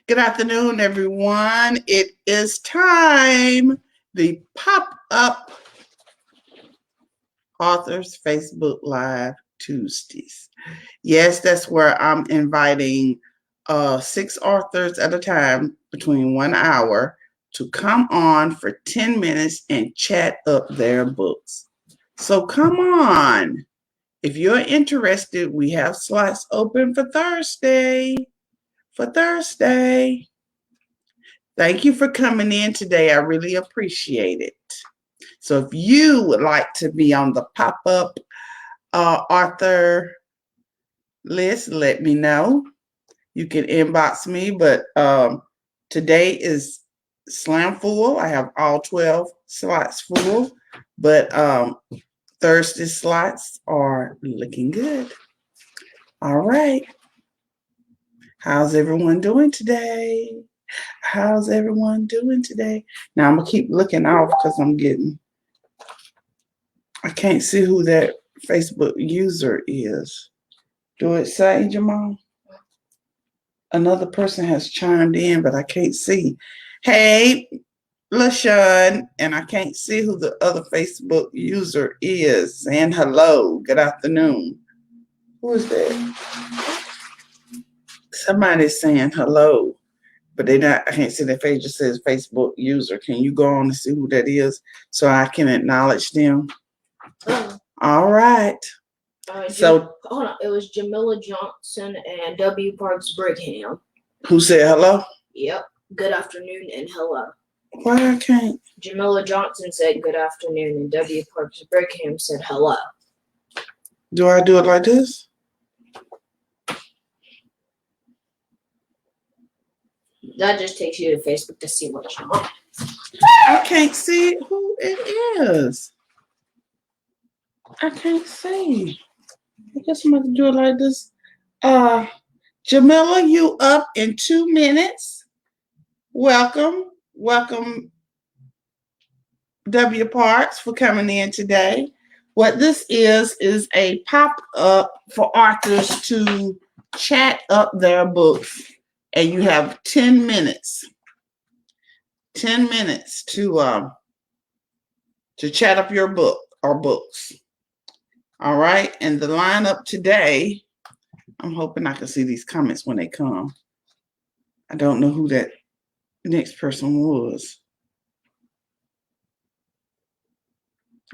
Good afternoon, everyone. It is time. The Pop-Up Authors Facebook Live Tuesdays. Yes, that's where I'm inviting 6 authors at a time between 1 hour to come on for 10 minutes and chat up their books. So come on. If you're interested, we have slots open for Thursday. Thank you for coming in today. I really appreciate it. So if you would like to be on the pop-up author list, let me know. You can inbox me, but today is slam full. I have all 12 slots full, but Thursday slots are looking good. All right. How's everyone doing today? How's everyone doing today? Now I'm gonna keep looking off because I can't see who that Facebook user is. Do it say, Jamal? Another person has chimed in, but I can't see. Hey, LaShawn, and I can't see who the other Facebook user is. Saying hello, good afternoon. Who is that? Somebody's saying hello, but they not. I can't see their face. Just says Facebook user. Can you go on and see who that is so I can acknowledge them? All right. So hold on. It was Jamila Johnson and W. Parks Brigham. Who said hello? Yep. Good afternoon and hello. Why I can't? Jamila Johnson said good afternoon and W. Parks Brigham said hello. Do I do it like this? That just takes you to Facebook to see what's on. I can't see who it is. I can't see. I guess I'm going to do it like this. Jamila, you up in 2 minutes. Welcome. Welcome, W. Parks, for coming in today. What this is a pop-up for authors to chat up their books. And you have 10 minutes. 10 minutes to chat up your book or books. All right. And the lineup today, I'm hoping I can see these comments when they come. I don't know who that next person was.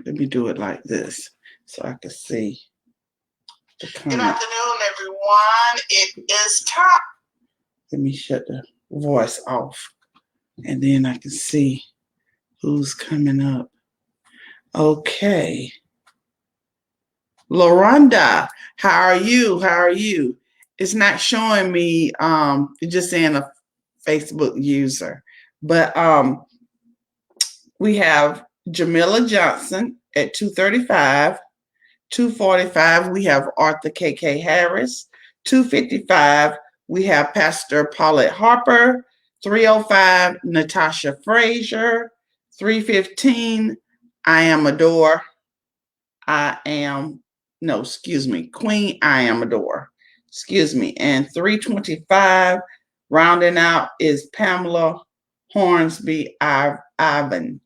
Let me do it like this so I can see the comments. Good afternoon, everyone. It is time. Let me shut the voice off and then I can see who's coming up. Okay. Loronda, how are you? How are you? It's not showing me, it's just saying a Facebook user. But we have Jamila Johnson at 2:35. 2:45, we have Arthur K.K. Harris. 2:55, we have Pastor Paulette Harper. 3:05, Natasha Frazier. 3:15, Queen I Am Adore. And 3:25, rounding out is Pamela Hornby Irvin.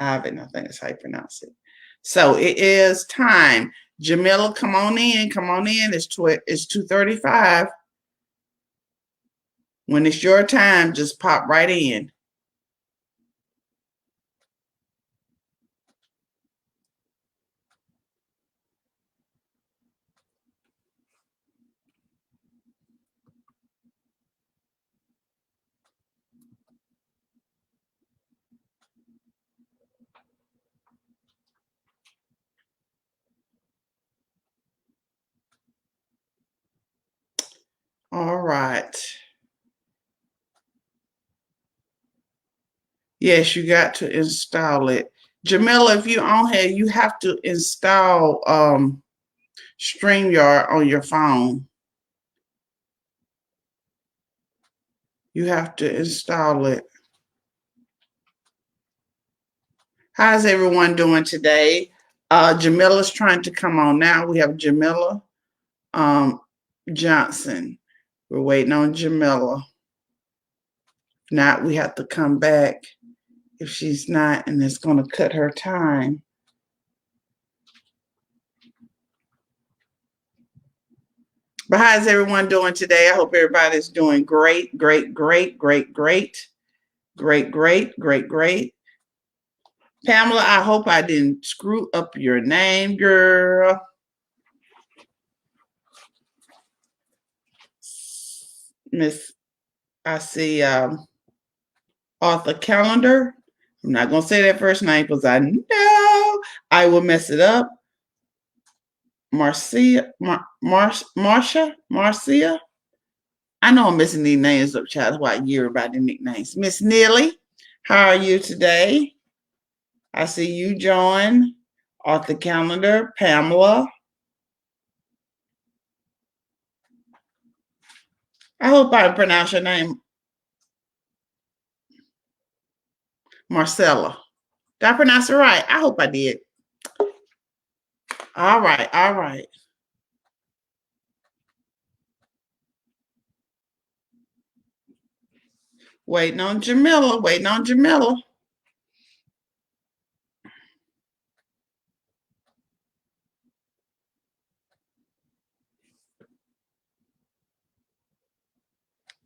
I think that's how you pronounce it. So it is time. Jamila, come on in. It's 2:35. When it's your time, just pop right in. All right. Yes, you got to install it. Jamila, if you're on here, you have to install StreamYard on your phone. You have to install it. How's everyone doing today? Jamila's trying to come on now. We have Jamila Johnson. We're waiting on Jamila. If not, we have to come back if she's not, and it's going to cut her time. But how's everyone doing today? I hope everybody's doing great, great, great, great, great, great, great, great, great. Pamela, I hope I didn't screw up your name, girl. Miss, I see author calendar. I'm not going to say that first name because I know I will mess it up. Marcia. I know I'm messing these names up, child. That's why I hear about the nicknames. Miss Neely, how are you today? I see you join. Author calendar, Pamela. I hope I pronounced your name. Marcella. Did I pronounce it right? I hope I did. All right, all right. Waiting on Jamila, waiting on Jamila.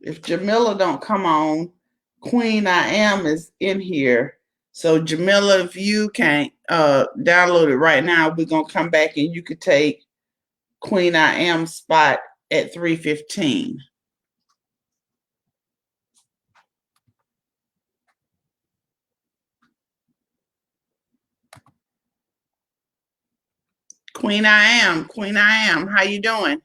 If Jamila don't come on, Queen I Am is in here. So Jamila, if you can't download it right now, we're going to come back and you could take Queen I Am spot at 3:15. Queen I Am, how you doing?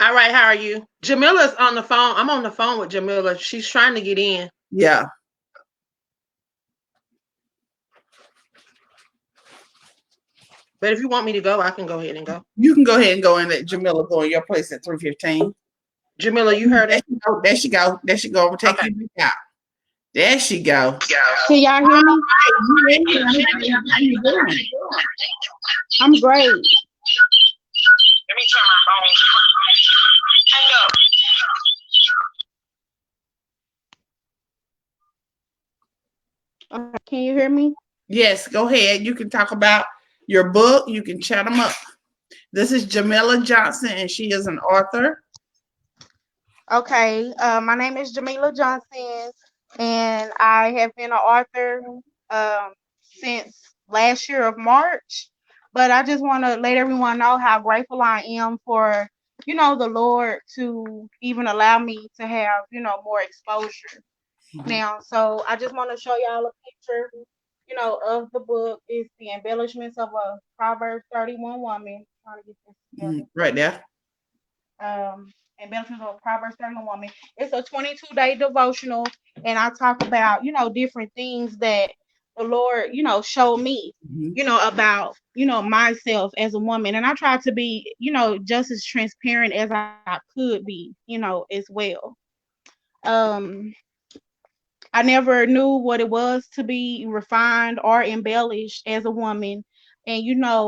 All right, how are you? Jamila's on the phone. I'm on the phone with Jamila. She's trying to get in. Yeah. But if you want me to go, I can go ahead and go. You can go ahead and go and let Jamila go in your place at 3:15. Jamila, you heard it? There she go. There she go. I'm gonna take you out. There she go. Can y'all hear me? I'm great. Let me turn my phone. Hang up. Okay, can you hear me? Yes, go ahead. You can talk about your book. You can chat them up. This is Jamila Johnson, and she is an author. Okay, my name is Jamila Johnson, and I have been an author since last year of March. But I just want to let everyone know how grateful I am for, the Lord to even allow me to have, more exposure. Now, so I just want to show y'all a picture, of the book. It's the embellishments of a Proverbs 31 woman. Trying to get this together. Right there. Embellishments of a Proverbs 31 woman. It's a 22-day devotional, and I talk about, different things that the Lord, showed me, about, myself as a woman. And I try to be, just as transparent as I could be, as well. I never knew what it was to be refined or embellished as a woman. And,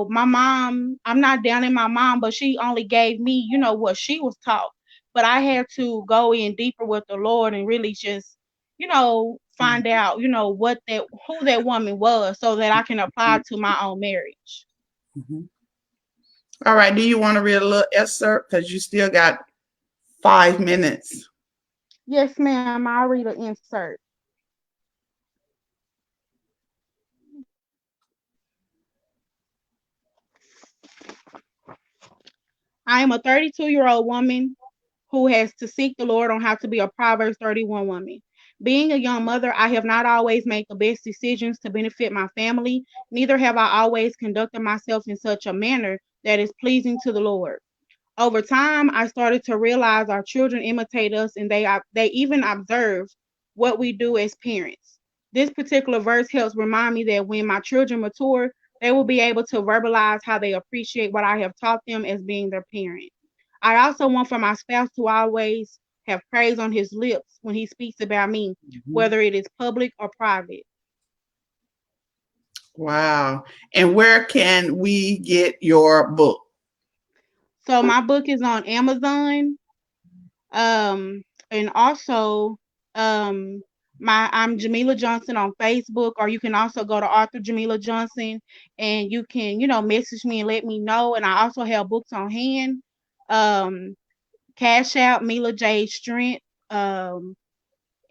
my mom, I'm not down in my mom, but she only gave me, what she was taught. But I had to go in deeper with the Lord and really just, find out, who that woman was so that I can apply it to my own marriage. All right. Do you want to read a little excerpt? Because you still got 5 minutes. Yes, ma'am. I'll read an insert. I am a 32-year-old woman who has to seek the Lord on how to be a Proverbs 31 woman. Being a young mother, I have not always made the best decisions to benefit my family. Neither have I always conducted myself in such a manner that is pleasing to the Lord. Over time, I started to realize our children imitate us, and they even observe what we do as parents. This particular verse helps remind me that when my children mature, they will be able to verbalize how they appreciate what I have taught them as being their parent. I also want for my spouse to always have praise on his lips when he speaks about me, whether it is public or private. Wow. And where can we get your book? So my book is on Amazon. And also I'm Jamila Johnson on Facebook, or you can also go to Author Jamila Johnson, and you can, message me and let me know. And I also have books on hand. Cash out Mila J Strength. And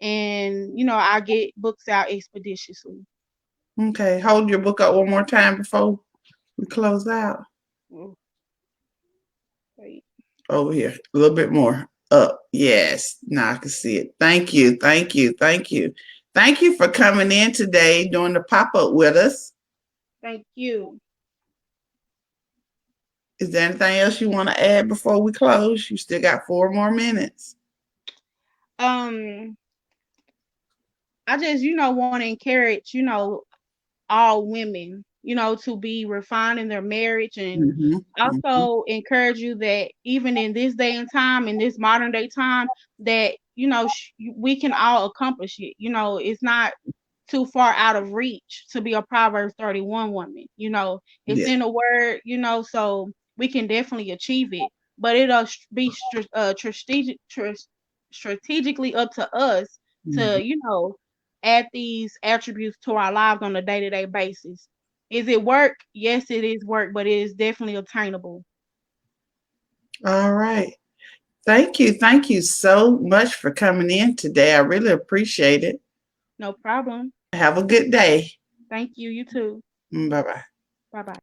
I get books out expeditiously. Okay, hold your book up one more time before we close out. Wait. Over here, a little bit more up. Yes, now I can see it. Thank you, thank you, thank you. Thank you for coming in today, doing the pop-up with us. Thank you. Is there anything else you want to add before we close? You still got 4 more minutes. I just, want to encourage, all women, to be refined in their marriage, and also encourage you that even in this day and time, in this modern day time, that, we can all accomplish it. It's not too far out of reach to be a Proverbs 31 woman. It's in the word, so we can definitely achieve it, but it'll be strategically up to us to, add these attributes to our lives on a day-to-day basis. Is it work? Yes, it is work, but it is definitely attainable. All right. Thank you. Thank you so much for coming in today. I really appreciate it. No problem. Have a good day. Thank you. You too. Bye-bye. Bye-bye.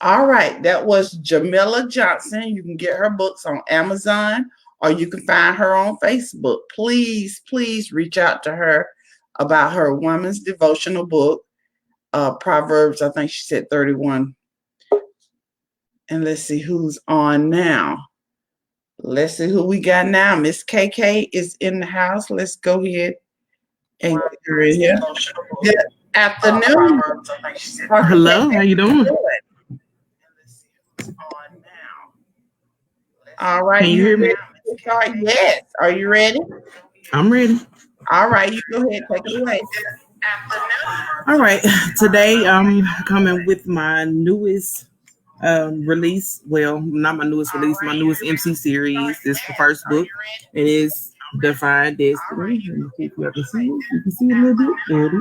All right. That was Jamila Johnson. You can get her books on Amazon, or you can find her on Facebook. Please, please reach out to her about her woman's devotional book, Proverbs, I think she said 31. And let's see who's on now. Let's see who we got now. Miss KK is in the house. Let's go ahead and get her in here. Good afternoon. Hello, how you doing? All right. Can you hear me? Yes. Are you ready? I'm ready. All right. You go ahead. Take it away. All right. Today I'm coming with my newest release. Well, not my newest release, my newest MC series. This is the first book. It is Define Destiny. Let me see if you can see it. You can see it a little bit. There it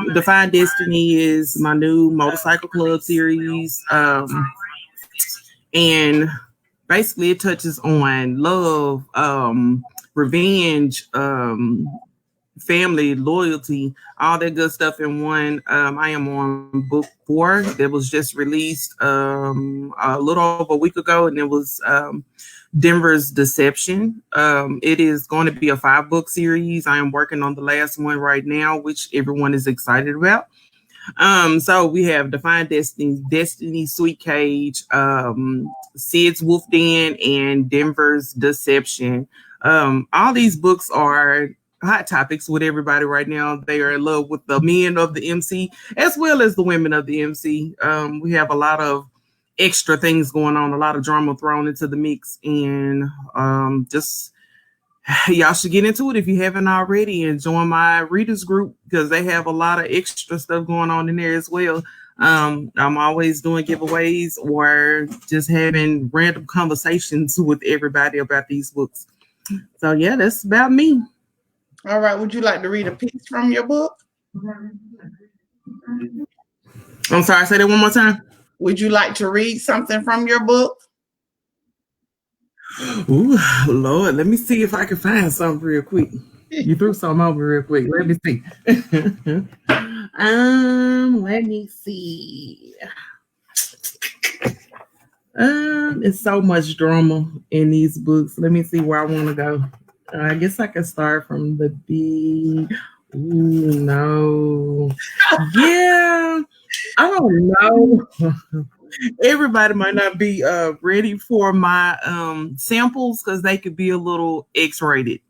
is. Define Destiny is my new motorcycle club series. And basically it touches on love, revenge, family, loyalty, all that good stuff in one. I am on book 4 that was just released a little over a week ago, and it was Denver's Deception. It is going to be a 5-book series. I am working on the last one right now, which everyone is excited about. So we have Define Destiny, Destiny Sweet Cage, Sid's Wolf Den, and Denver's Deception. All these books are hot topics with everybody right now. They are in love with the men of the MC as well as the women of the MC. We have a lot of extra things going on, a lot of drama thrown into the mix, and just y'all should get into it if you haven't already, and join my readers group because they have a lot of extra stuff going on in there as well. I'm always doing giveaways or just having random conversations with everybody about these books. So yeah, that's about me. All right. Would you like to read a piece from your book? I'm sorry, say that one more time. Would you like to read something from your book? Ooh, Lord, let me see if I can find something real quick. You threw something over real quick. Let me see. Let me see. It's so much drama in these books. Let me see where I want to go. I guess I can start from the big. Ooh, no. Yeah, I don't know. Everybody might not be ready for my samples because they could be a little X-rated.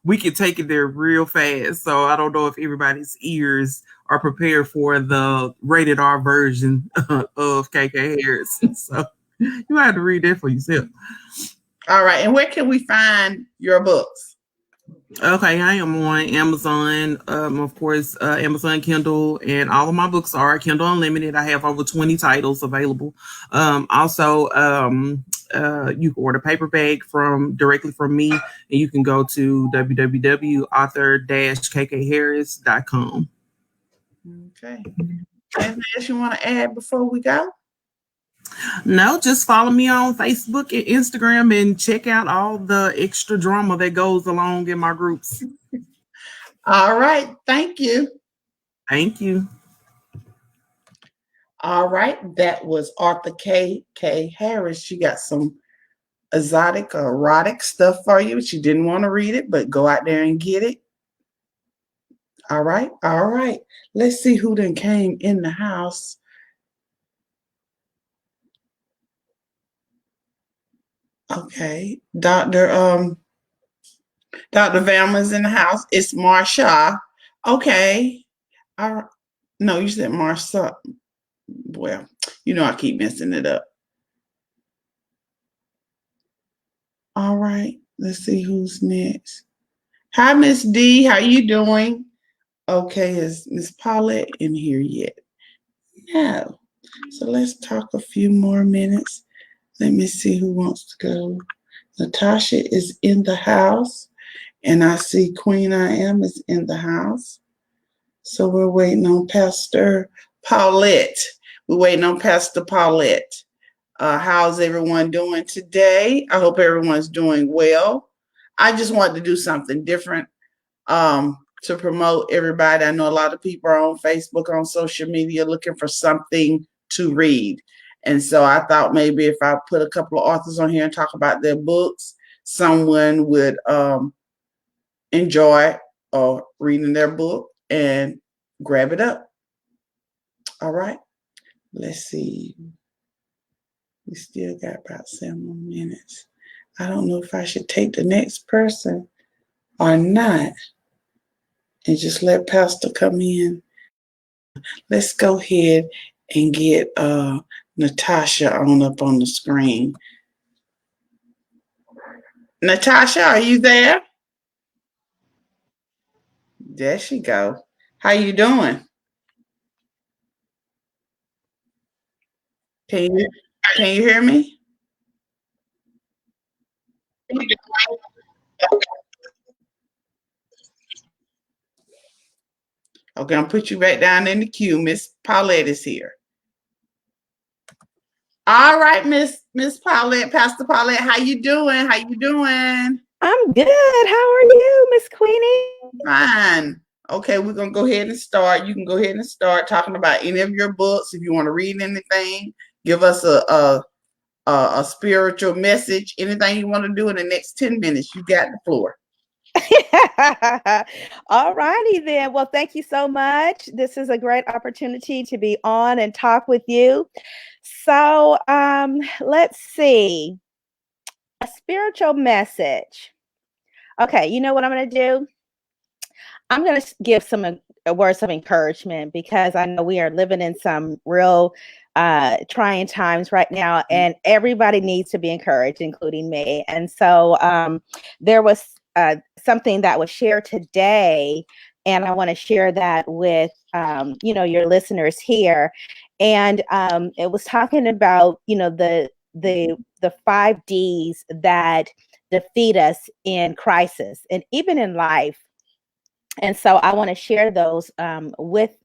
We could take it there real fast. So I don't know if everybody's ears are prepared for the rated R version of KK Harrison. So you might have to read that for yourself. All right. And where can we find your books? Okay, I am on Amazon, of course, Amazon Kindle, and all of my books are Kindle Unlimited. I have over 20 titles available. Also, You can order paperback directly from me, and you can go to www.author-kkharris.com. Okay. Anything else you want to add before we go? No, just follow me on Facebook and Instagram and check out all the extra drama that goes along in my groups. All right. Thank you. Thank you. All right. That was Arthur K. Harris. She got some exotic or erotic stuff for you. She didn't want to read it, but go out there and get it. All right. All right. Let's see who then came in the house. Okay. Dr. Valma's in the house. It's Marsha. Okay. No, you said Marsha. Well, I keep messing it up. All right. Let's see who's next. Hi, Miss D. How you doing? Okay, is Miss Paulette in here yet? No. So let's talk a few more minutes. Let me see who wants to go. Natasha is in the house, and I see Queen I Am is in the house. So we're waiting on Pastor Paulette. We're waiting on Pastor Paulette. How's everyone doing today? I hope everyone's doing well. I just wanted to do something different to promote everybody. I know a lot of people are on Facebook, on social media, looking for something to read. And so I thought maybe if I put a couple of authors on here and talk about their books, someone would enjoy reading their book and grab it up. All right. Let's see. We still got about 7 more minutes. I don't know if I should take the next person or not and just let Pastor come in. Let's go ahead and get Natasha up on the screen. Natasha, are you there? There she go. How you doing? Can you hear me? Okay, I'll put you back down in the queue. Miss Paulette is here. All right, Miss Paulette, Pastor Paulette, how you doing? How you doing? I'm good. How are you, Miss Queenie? Fine. Okay, we're gonna go ahead and start. You can go ahead and start talking about any of your books. If you want to read anything, give us a spiritual message. Anything you want to do in the next 10 minutes, you got the floor. All righty then. Well, thank you so much. This is a great opportunity to be on and talk with you. So let's see. A spiritual message. Okay, you know what I'm going to do? I'm going to give some words of encouragement because I know we are living in some real trying times right now, and everybody needs to be encouraged, including me. And so there was something that was shared today, and I want to share that with your listeners here. And it was talking about the 5 Ds that defeat us in crisis and even in life. And so I want to share those with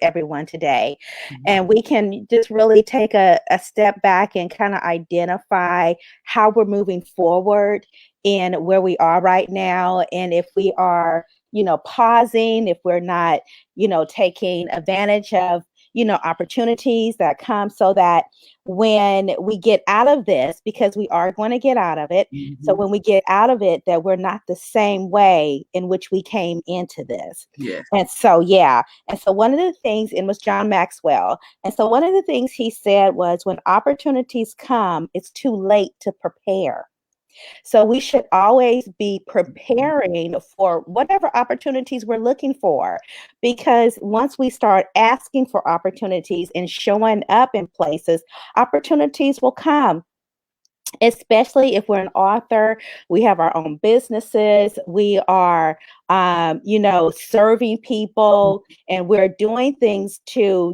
everyone today. And we can just really take a step back and kind of identify how we're moving forward in where we are right now. And if we are, pausing, if we're not, taking advantage of, opportunities that come, so that when we get out of this, because we are going to get out of it. Mm-hmm. So when we get out of it, that we're not the same way in which we came into this. Yeah. And so, yeah. And so one of the things, it was John Maxwell. And so one of the things he said was, when opportunities come, it's too late to prepare. So we should always be preparing for whatever opportunities we're looking for, because once we start asking for opportunities and showing up in places, opportunities will come. especially if we're an author, we have our own businesses, we are, serving people, and we're doing things to,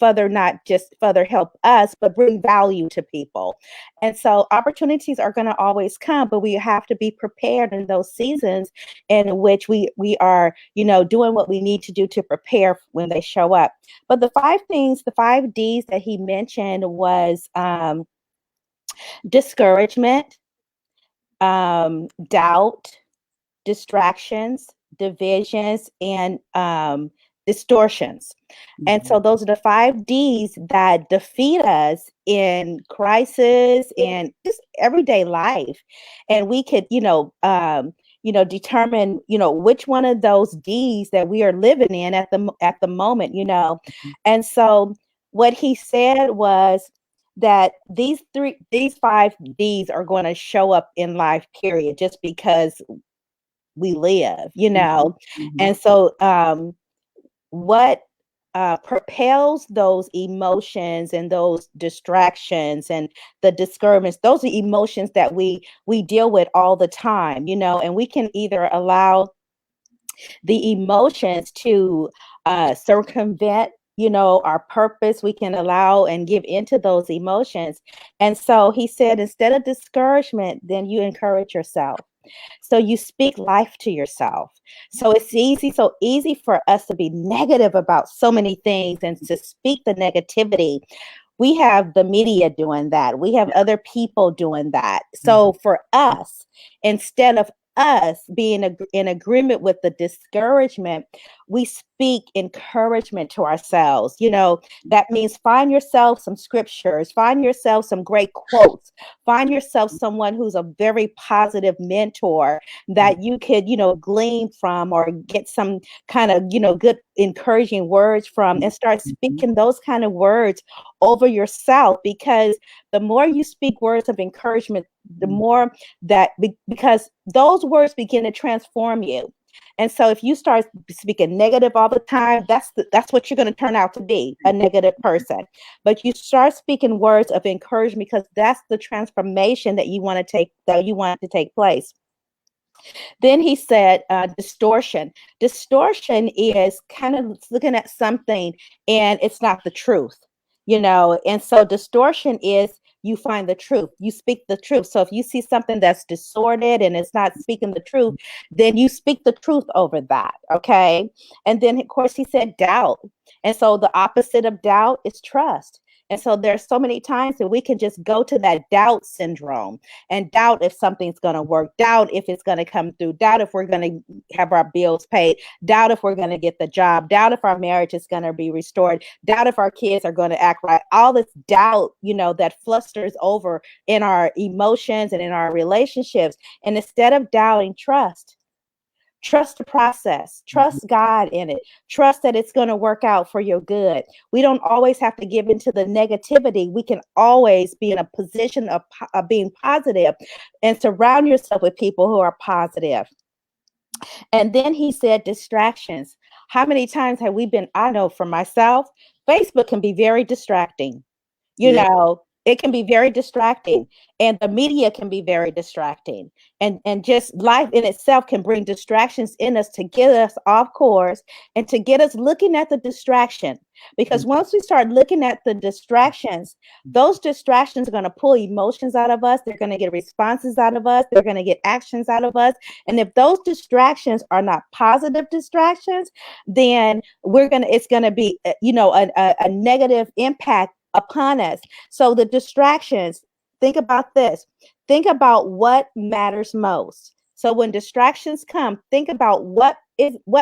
further, not just further help us, but bring value to people. And so opportunities are going to always come, but we have to be prepared in those seasons in which we are, doing what we need to do to prepare when they show up. But the 5 things, the 5 Ds that he mentioned was, discouragement, doubt, distractions, divisions, and distortions. And so those are the 5 Ds that defeat us in crisis and just everyday life. And we could, determine, which one of those Ds that we are living in at the moment, And so what he said was that these 5 Ds are going to show up in life, period, just because we live, And so what propels those emotions and those distractions and the discouragements, those are emotions that we deal with all the time, and we can either allow the emotions to circumvent our purpose. We can allow and give into those emotions. And so he said, instead of discouragement, then you encourage yourself. So you speak life to yourself. So it's so easy for us to be negative about so many things and to speak the negativity. We have the media doing that. We have other people doing that. So for us, instead of us being in agreement with the discouragement, we speak encouragement to ourselves. That means find yourself some scriptures, find yourself some great quotes, find yourself someone who's a very positive mentor that you could, glean from or get some kind of, good encouraging words from, and start speaking those kind of words over yourself, because the more you speak words of encouragement, the more that, because those words begin to transform you. And so if you start speaking negative all the time, that's what you're going to turn out to be, a negative person. But you start speaking words of encouragement, because that's the transformation that you want to take place. Then he said, distortion. Distortion is kind of looking at something and it's not the truth, and so distortion is, you find the truth, you speak the truth. So if you see something that's distorted and it's not speaking the truth, then you speak the truth over that. Okay. And then, of course, he said doubt. And so the opposite of doubt is trust. And so there's so many times that we can just go to that doubt syndrome and doubt if something's going to work, doubt if it's going to come through, doubt if we're going to have our bills paid, doubt if we're going to get the job, doubt if our marriage is going to be restored, doubt if our kids are going to act right. All this doubt, that flusters over in our emotions and in our relationships. And instead of doubting, trust the process, trust God in it, trust that it's going to work out for your good. We don't always have to give into the negativity. We can always be in a position of being positive, and surround yourself with people who are positive. And then he said distractions. How many times have we been, I know for myself, Facebook can be very distracting. It can be very distracting, and the media can be very distracting, and just life in itself can bring distractions in us to get us off course and to get us looking at the distraction. Because once we start looking at the distractions, those distractions are going to pull emotions out of us. They're going to get responses out of us. They're going to get actions out of us. And if those distractions are not positive distractions, then it's going to be, a negative impact upon us. So the distractions, think about this. Think about what matters most. So when distractions come, think about what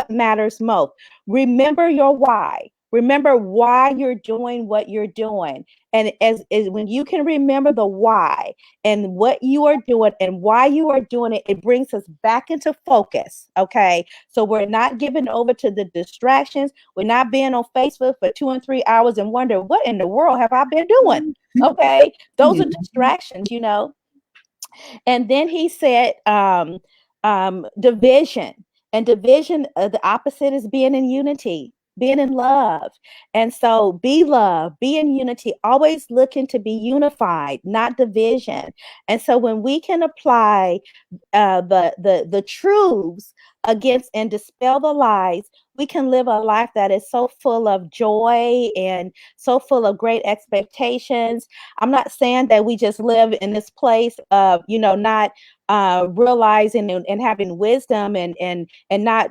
matters most. Remember your why. Remember why you're doing what you're doing. And as when you can remember the why and what you are doing and why you are doing it, it brings us back into focus. Okay. So we're not giving over to the distractions. We're not being on Facebook for 2 and 3 hours and wonder, what in the world have I been doing? Okay. Those are distractions, And then he said, division. And division, the opposite is being in unity. being in love. And so be love, be in unity, always looking to be unified, not division. And so when we can apply the truths against and dispel the lies, we can live a life that is so full of joy and so full of great expectations. I'm not saying that we just live in this place of, not realizing and having wisdom and not,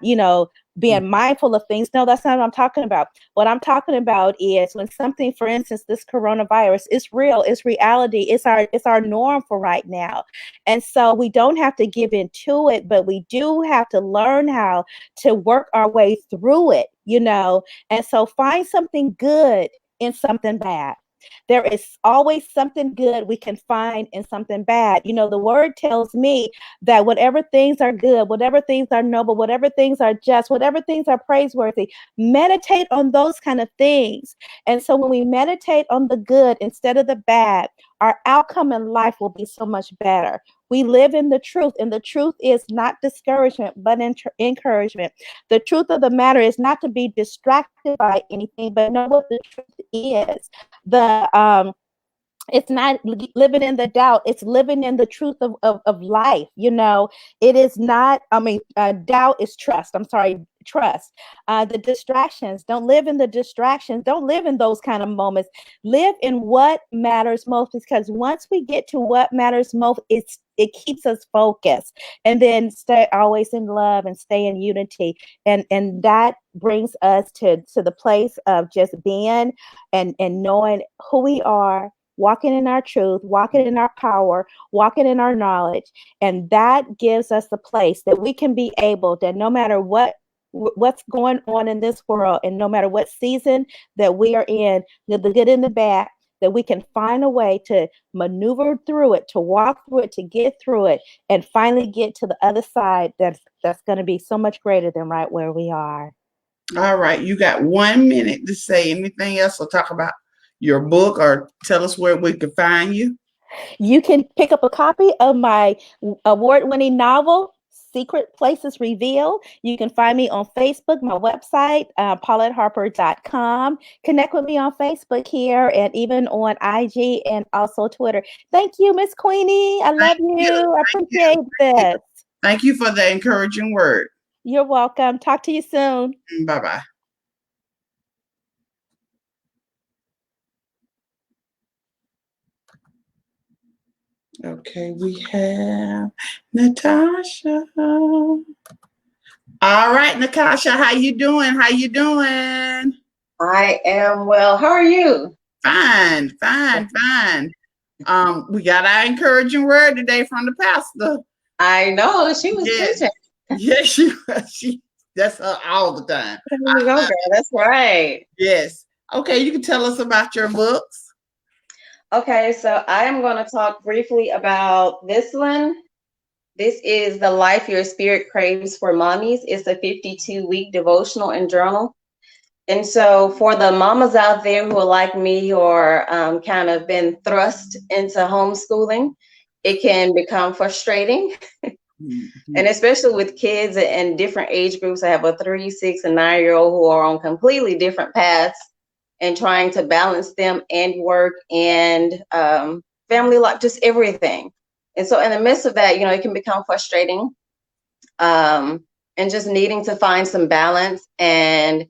being mindful of things. No, that's not what I'm talking about. What I'm talking about is when something, for instance, this coronavirus is real, it's reality, it's our norm for right now. And so we don't have to give in to it, but we do have to learn how to work our way through it, And so find something good in something bad. There is always something good we can find in something bad. The word tells me that whatever things are good, whatever things are noble, whatever things are just, whatever things are praiseworthy, meditate on those kind of things. And so when we meditate on the good instead of the bad, our outcome in life will be so much better. We live in the truth, and the truth is not discouragement, but encouragement. The truth of the matter is not to be distracted by anything, but know what the truth is. It's not living in the doubt, it's living in the truth of life. It is not, doubt is trust. Trust. The distractions, don't live in the distractions. Don't live in those kind of moments. Live in what matters most, because once we get to what matters most, it keeps us focused, and then stay always in love and stay in unity. And that brings us to the place of just being and knowing who we are, walking in our truth, walking in our power, walking in our knowledge. And that gives us the place that we can be able to, no matter what's going on in this world, and no matter what season that we are in, the good and the bad, that we can find a way to maneuver through it, to walk through it, to get through it, and finally get to the other side that's going to be so much greater than right where we are. All right. You got 1 minute to say anything else or talk about your book, or tell us where we can find you. You can pick up a copy of my award-winning novel, Secret Places Revealed. You can find me on Facebook, my website, PauletteHarper.com. Connect with me on Facebook here, and even on IG and also Twitter. Thank you, Miss Queenie. I love you. I appreciate this. Thank you for the encouraging word. You're welcome. Talk to you soon. Bye-bye. Okay, we have Natasha. All right, Natasha, how you doing? How you doing? I am well. How are you? Fine. We got our encouraging word today from the pastor. I know, she was preaching. Yes, she that's her all the time. Okay, that's right. Yes. Okay, you can tell us about your books. Okay, so I am going to talk briefly about this one. This is The Life Your Spirit Craves for Mommies. It's a 52-week devotional and journal. And so for the mamas out there who are like me, or kind of been thrust into homeschooling, it can become frustrating. And especially with kids in different age groups. I have a 3, 6, and 9-year-old who are on completely different paths, and trying to balance them and work and family life, just everything. And so in the midst of that, it can become frustrating, and just needing to find some balance and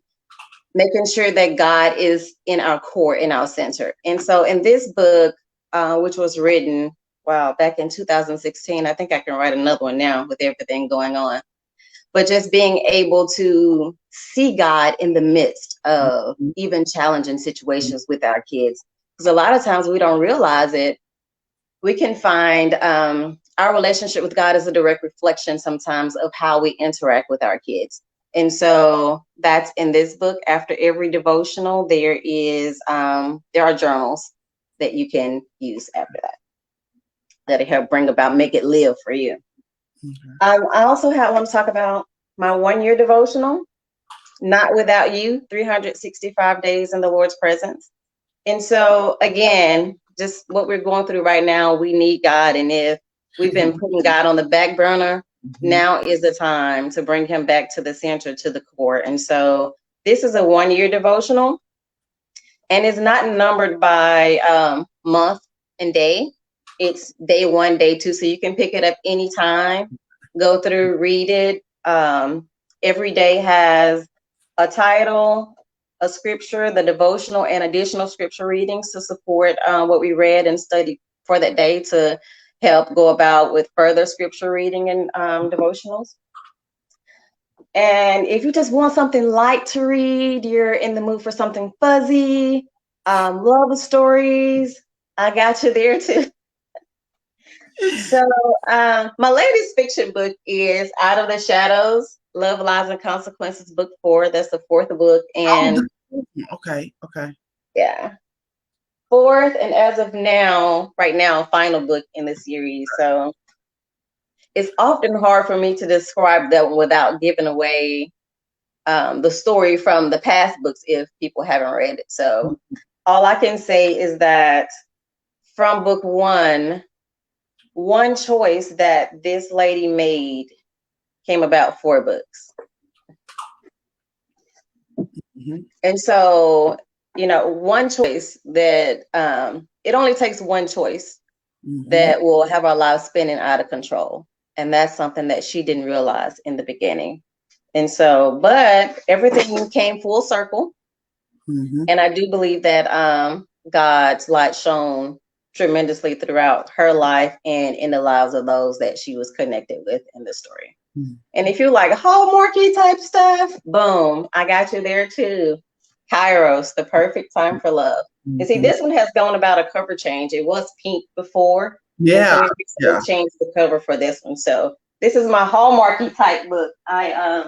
making sure that God is in our core, in our center. And so in this book, which was written, back in 2016, I think I can write another one now with everything going on. But just being able to see God in the midst of even challenging situations with our kids. Because a lot of times we don't realize it. We can find our relationship with God is a direct reflection sometimes of how we interact with our kids. And so that's in this book. After every devotional, there are journals that you can use after that. That'll help make it live for you. I also want to talk about my 1-year devotional, Not Without You, 365 Days in the Lord's Presence. And so, again, just what we're going through right now, we need God. And if we've been putting God on the back burner, now is the time to bring him back to the center, to the core. And so This is a 1-year devotional, and it's not numbered by month and day. It's day 1, day 2, so you can pick it up anytime, go through, read it. Every day has a title, a scripture, the devotional, and additional scripture readings to support what we read and studied for that day, to help go about with further scripture reading and devotionals. And if you just want something light to read, you're in the mood for something fuzzy, love stories, I got you there too. So my latest fiction book is Out of the Shadows, Love, Lies, and Consequences, book 4. That's the 4th book. And okay. yeah, 4th, and as of now, right now, final book in the series. So it's often hard for me to describe that without giving away the story from the past books if people haven't read it. So all I can say is that from book 1, one choice that this lady made came about 4 books. Mm-hmm. And so, one choice that it only takes one choice that will have our lives spinning out of control. And that's something that she didn't realize in the beginning. And so, but everything came full circle. And I do believe that God's light shone tremendously throughout her life and in the lives of those that she was connected with in the story. And if you like Hallmarky type stuff, boom, I got you there too. Kairos, the perfect time for love. You see, this one has gone about a cover change. It was pink before. Yeah. And so we changed the cover for this one. So this is my Hallmarky type book. I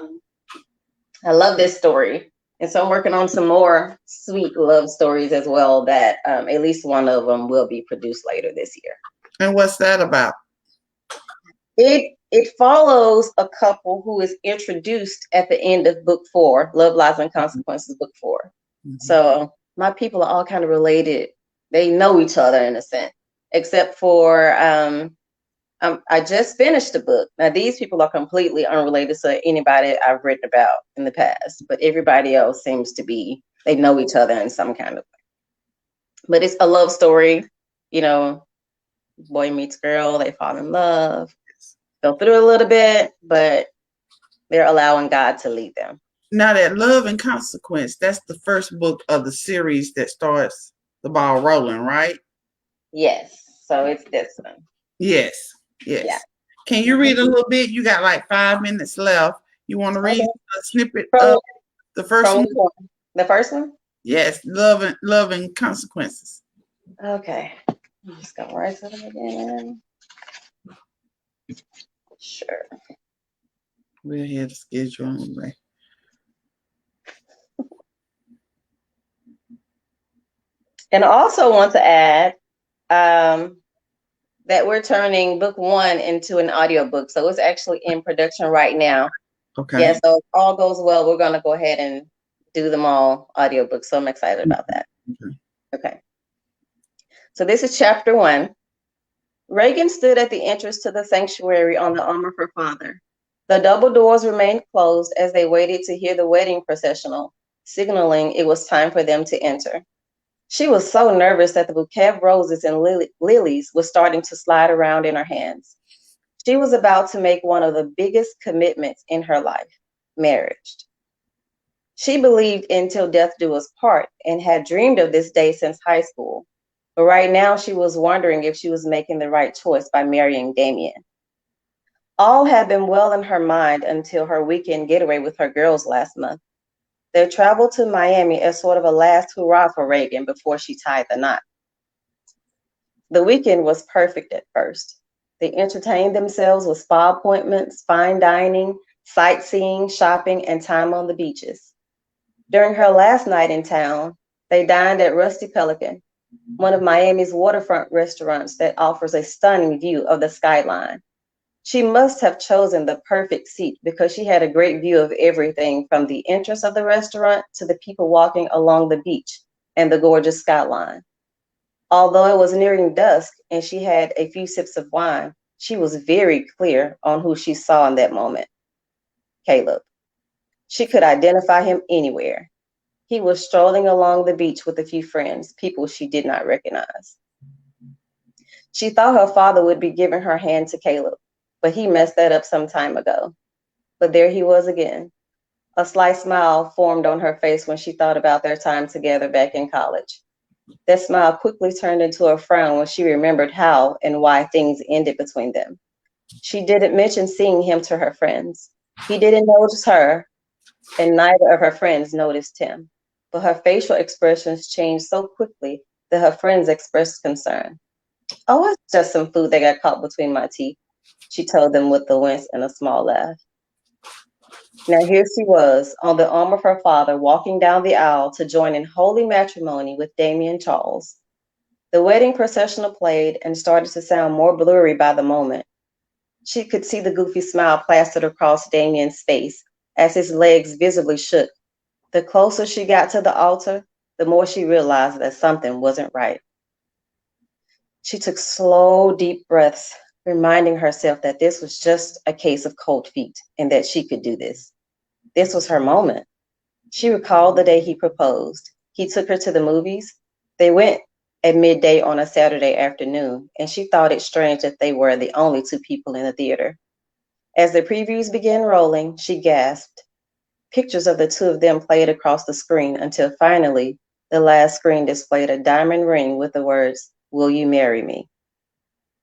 love this story. And so I'm working on some more sweet love stories as well that at least one of them will be produced later this year. And what's that about? It follows a couple who is introduced at the end of book 4, Love, Lies, and Consequences, book 4. So my people are all kind of related. They know each other in a sense, except for I just finished the book. Now, these people are completely unrelated to anybody I've written about in the past, but everybody else seems to be, they know each other in some kind of way. But it's a love story, boy meets girl, they fall in love, go through a little bit, but they're allowing God to lead them. Now that Love and Consequence, that's the first book of the series that starts the ball rolling, right? Yes. So it's this one. Yes. Yeah. Can you read a little bit? You got like 5 minutes left. You want to read a snippet of the first one? The first one? Yes, Love and Consequences. Okay. I'm just going to write something again. Sure. We'll have the schedule anyway. And I also want to add that we're turning book 1 into an audiobook. So it's actually in production right now. Okay. Yeah, so if all goes well, we're going to go ahead and do them all audiobooks. So I'm excited about that. Okay. So this is chapter 1. Reagan stood at the entrance to the sanctuary on the arm of her father. The double doors remained closed as they waited to hear the wedding processional, signaling it was time for them to enter. She was so nervous that the bouquet of roses and lilies was starting to slide around in her hands. She was about to make one of the biggest commitments in her life, marriage. She believed in till death do us part and had dreamed of this day since high school. But right now she was wondering if she was making the right choice by marrying Damien. All had been well in her mind until her weekend getaway with her girls last month. Their travel to Miami as sort of a last hurrah for Reagan before she tied the knot. The weekend was perfect at first. They entertained themselves with spa appointments, fine dining, sightseeing, shopping, and time on the beaches. During her last night in town, they dined at Rusty Pelican, one of Miami's waterfront restaurants that offers a stunning view of the skyline. She must have chosen the perfect seat because she had a great view of everything from the entrance of the restaurant to the people walking along the beach and the gorgeous skyline. Although it was nearing dusk and she had a few sips of wine, she was very clear on who she saw in that moment. Caleb. She could identify him anywhere. He was strolling along the beach with a few friends, people she did not recognize. She thought her father would be giving her hand to Caleb, but he messed that up some time ago. But there he was again. A slight smile formed on her face when she thought about their time together back in college. That smile quickly turned into a frown when she remembered how and why things ended between them. She didn't mention seeing him to her friends. He didn't notice her, and neither of her friends noticed him. But her facial expressions changed so quickly that her friends expressed concern. Oh, it's just some food that got caught between my teeth, she told them with a wince and a small laugh. Now here she was, on the arm of her father, walking down the aisle to join in holy matrimony with Damien Charles. The wedding processional played and started to sound more blurry by the moment. She could see the goofy smile plastered across Damien's face as his legs visibly shook. The closer she got to the altar, the more she realized that something wasn't right. She took slow, deep breaths, reminding herself that this was just a case of cold feet and that she could do this. This was her moment. She recalled the day he proposed. He took her to the movies. They went at midday on a Saturday afternoon, and she thought it strange that they were the only two people in the theater. As the previews began rolling, she gasped. Pictures of the two of them played across the screen until finally the last screen displayed a diamond ring with the words, "Will you marry me?"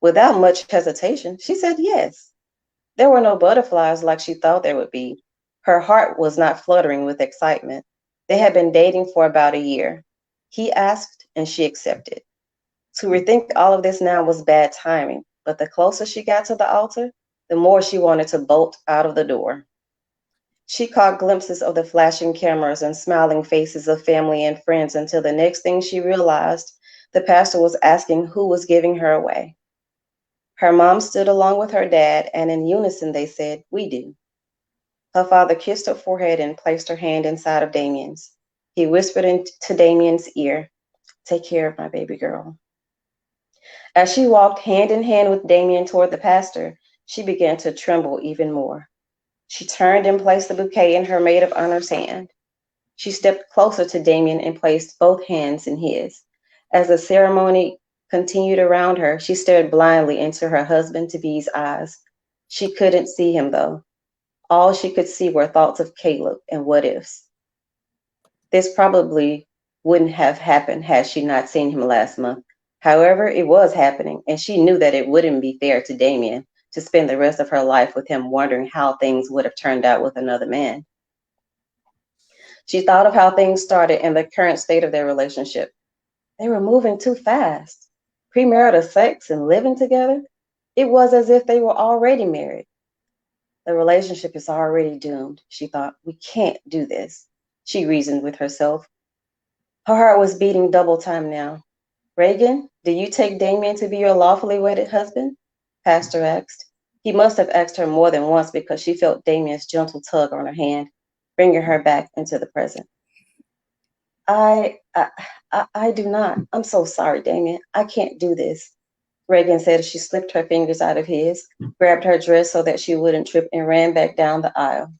Without much hesitation, she said yes. There were no butterflies like she thought there would be. Her heart was not fluttering with excitement. They had been dating for about a year. He asked and she accepted. To rethink all of this now was bad timing, but the closer she got to the altar, the more she wanted to bolt out of the door. She caught glimpses of the flashing cameras and smiling faces of family and friends until the next thing she realized, the pastor was asking who was giving her away. Her mom stood along with her dad, and in unison they said, "We do." Her father kissed her forehead and placed her hand inside of Damien's. He whispered into Damien's ear, "Take care of my baby girl." As she walked hand in hand with Damien toward the pastor, she began to tremble even more. She turned and placed the bouquet in her maid of honor's hand. She stepped closer to Damien and placed both hands in his. As the ceremony continued around her, she stared blindly into her husband-to-be's eyes. She couldn't see him, though. All she could see were thoughts of Caleb and what ifs. This probably wouldn't have happened had she not seen him last month. However, it was happening, and she knew that it wouldn't be fair to Damien to spend the rest of her life with him wondering how things would have turned out with another man. She thought of how things started and the current state of their relationship. They were moving too fast. Premarital sex and living together? It was as if they were already married. The relationship is already doomed, she thought. We can't do this, she reasoned with herself. Her heart was beating double time now. "Reagan, do you take Damien to be your lawfully wedded husband?" Pastor asked. He must have asked her more than once because she felt Damien's gentle tug on her hand, bringing her back into the present. I do not. I'm so sorry, Damien. I can't do this," Reagan said as she slipped her fingers out of his, grabbed her dress so that she wouldn't trip, and ran back down the aisle.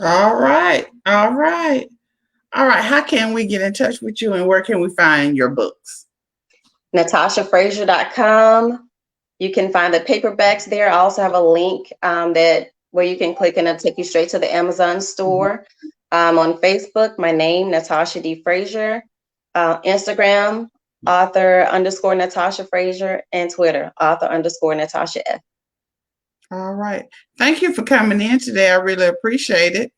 All right. All right. All right. How can we get in touch with you and where can we find your books? NatashaFrazier.com. You can find the paperbacks there. I also have a link where you can click and it'll take you straight to the Amazon store. On Facebook, my name, Natasha D. Frazier. Instagram, author_Natasha Frazier, and Twitter, author_Natasha F. All right. Thank you for coming in today. I really appreciate it.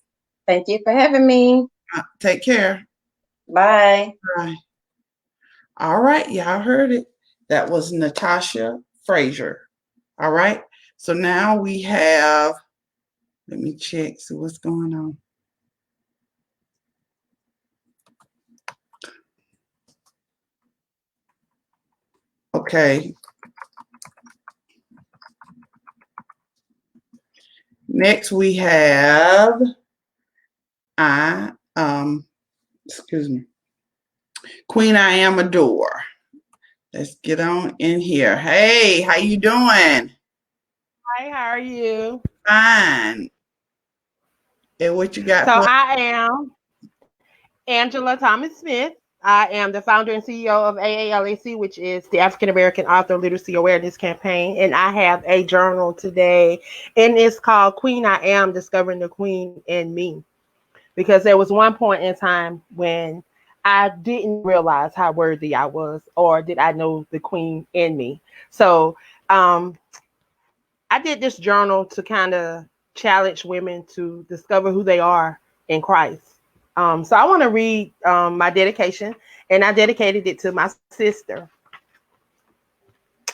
Thank you for having me. Take care. Bye. Bye. All right. Y'all heard it. That was Natasha Frazier. All right. So now we have, let me check, see what's going on. Okay. Next we have excuse me, Queen I Am Adore. Let's get on in here. Hey, how you doing? Hi, how are you? Fine. Fine. All right. Y'all heard it. That was Natasha Frazier. All right. So now we have Queen I Am Adore. Let's get on in here. Hey, how you doing? Hi, how are you? Fine. And what you got So for I am Angela Thomas Smith. I am the founder and CEO of AALAC, which is the African American Author Literacy Awareness Campaign. And I have a journal today, and it's called Queen I Am, Discovering the Queen in Me. Because there was one point in time when I didn't realize how worthy I was, or did I know the queen in me. So I did this journal to kind of challenge women to discover who they are in Christ. So I want to read my dedication, and I dedicated it to my sister.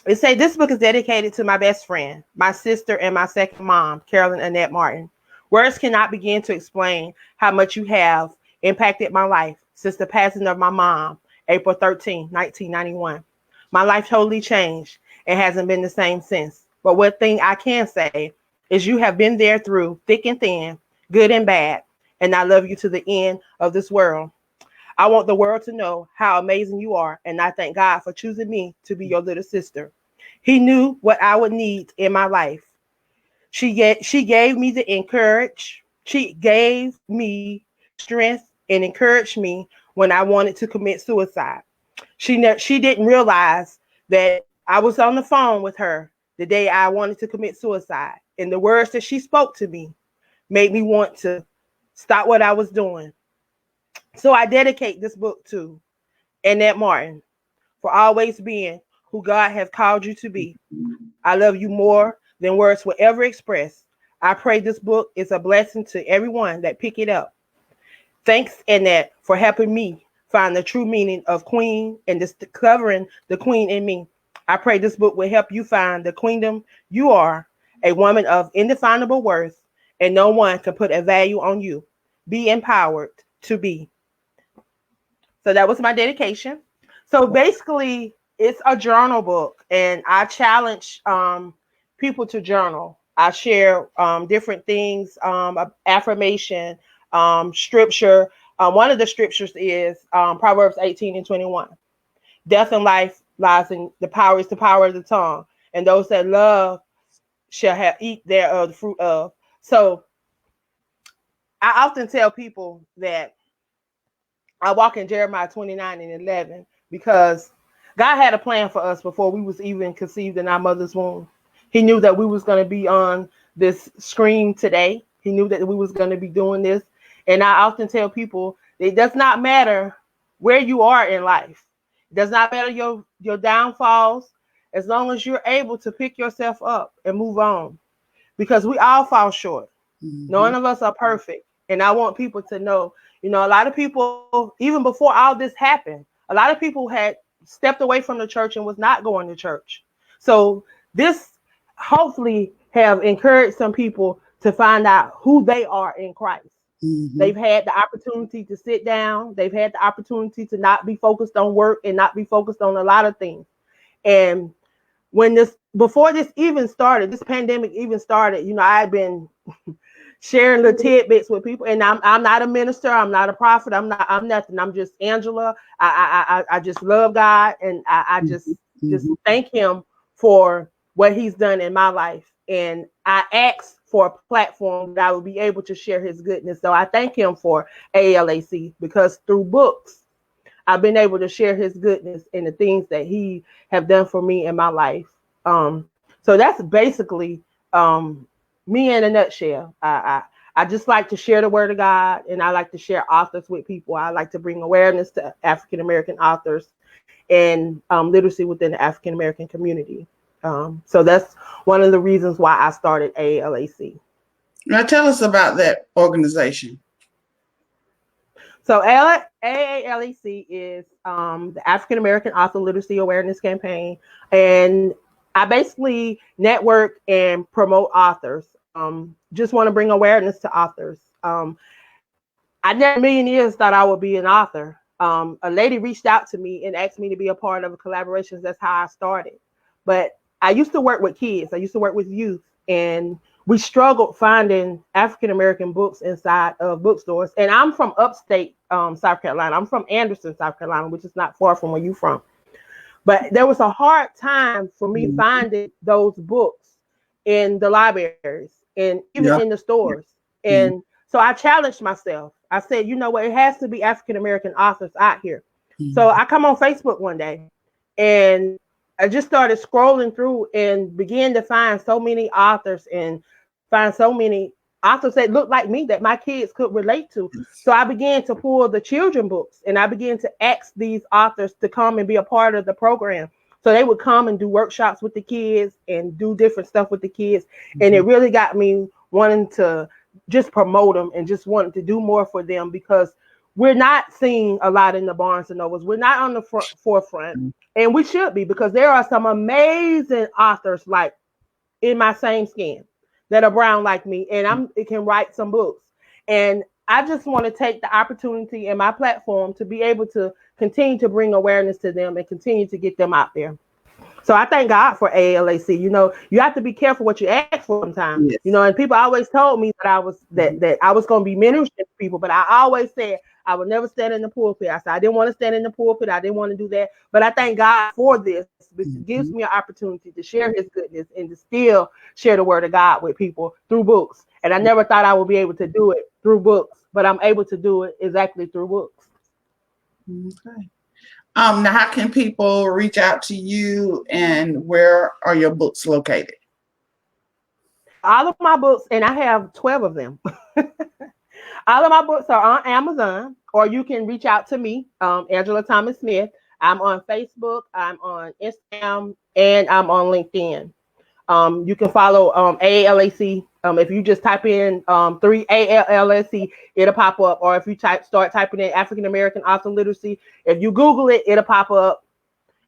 It says, this book is dedicated to my best friend, my sister, and my second mom, Carolyn Annette Martin. Words cannot begin to explain how much you have impacted my life since the passing of my mom, April 13, 1991. My life totally changed and hasn't been the same since. But one thing I can say is you have been there through thick and thin, good and bad, and I love you to the end of this world. I want the world to know how amazing you are, and I thank God for choosing me to be your little sister. He knew what I would need in my life. She gave me the encourage. She gave me strength and encouraged me when I wanted to commit suicide. She didn't realize that I was on the phone with her the day I wanted to commit suicide, and the words that she spoke to me made me want to stop what I was doing. So I dedicate this book to Annette Martin for always being who God has called you to be. I love you more than words will ever express. I pray this book is a blessing to everyone that pick it up. Thanks, Annette, for helping me find the true meaning of queen and discovering the queen in me. I pray this book will help you find the queendom you are, a woman of indefinable worth, and no one can put a value on you. Be empowered to be. So that was my dedication. So basically, it's a journal book, and I challenge people to journal. I share different things, affirmation, scripture. One of the scriptures is Proverbs 18:21. Death and life lies in the power, is the power of the tongue, and those that love shall have eat thereof the fruit of. So I often tell people that I walk in Jeremiah 29:11 because God had a plan for us before we was even conceived in our mother's womb. He knew that we was going to be on this screen today. He knew that we was going to be doing this. And I often tell people, it does not matter where you are in life. It does not matter your downfalls, as long as you're able to pick yourself up and move on. Because we all fall short. None of us are perfect. And I want people to know, a lot of people, even before all this happened, a lot of people had stepped away from the church and was not going to church. So this hopefully have encouraged some people to find out who they are in Christ. They've had the opportunity to sit down. They've had the opportunity to not be focused on work and not be focused on a lot of things. And before this even started, this pandemic even started, I've been sharing the tidbits with people, and I'm not a minister, I'm not a prophet, I'm nothing. I'm just Angela. I just love God, and I just thank Him for what He's done in my life, and I asked for a platform that I would be able to share His goodness. So I thank Him for AALAC, because through books I've been able to share His goodness and the things that He have done for me in my life. So that's basically me in a nutshell. I just like to share the word of God, and I like to share authors with people. I like to bring awareness to African American authors and literacy within the African American community. So that's one of the reasons why I started AALAC. Now tell us about that organization. So AALAC is the African American Author Literacy Awareness Campaign, and I basically network and promote authors. Just want to bring awareness to authors. I never in a million years thought I would be an author. A lady reached out to me and asked me to be a part of a collaboration. That's how I started. But I used to work with kids. I used to work with youth, and we struggled finding African American books inside of bookstores. And I'm from upstate South Carolina. I'm from Anderson, South Carolina, which is not far from where you're from. But there was a hard time for me finding those books in the libraries and even in the stores. And So I challenged myself. I said, you know what? It has to be African American authors out here. So I come on Facebook one day and I just started scrolling through and began to find so many authors and find so many authors that looked like me that my kids could relate to. So I began to pull the children books and I began to ask these authors to come and be a part of the program. So they would come and do workshops with the kids and do different stuff with the kids. And it really got me wanting to just promote them and just wanting to do more for them, because we're not seeing a lot in the Barnes and Nobles. We're not on the forefront, and we should be, because there are some amazing authors like in my same skin that are brown like me, and it can write some books. And I just want to take the opportunity in my platform to be able to continue to bring awareness to them and continue to get them out there. So I thank God for AALAC. You know, you have to be careful what you ask for sometimes. Yes. You know, and people always told me that I was that I was going to be ministering to people, but I always said I would never stand in the pulpit. I said I didn't want to stand in the pulpit. I didn't want to do that. But I thank God for this, because it gives me an opportunity to share His goodness and to still share the Word of God with people through books. And I never thought I would be able to do it through books, but I'm able to do it exactly through books. Okay. Now, how can people reach out to you, and where are your books located? All of my books, and I have 12 of them. All of my books are on Amazon, or you can reach out to me, Angela Thomas Smith. I'm on Facebook, I'm on Instagram, and I'm on LinkedIn. You can follow AALAC. If you just type in 3AALAC, it'll pop up. Or if you start typing in African American Author Literacy, if you Google it, it'll pop up,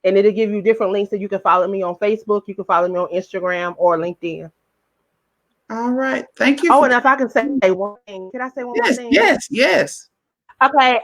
and it'll give you different links that you can follow me on Facebook, you can follow me on Instagram or LinkedIn. All right. Thank you. Oh, and if I can say one thing, can I say one more thing? Yes. Okay.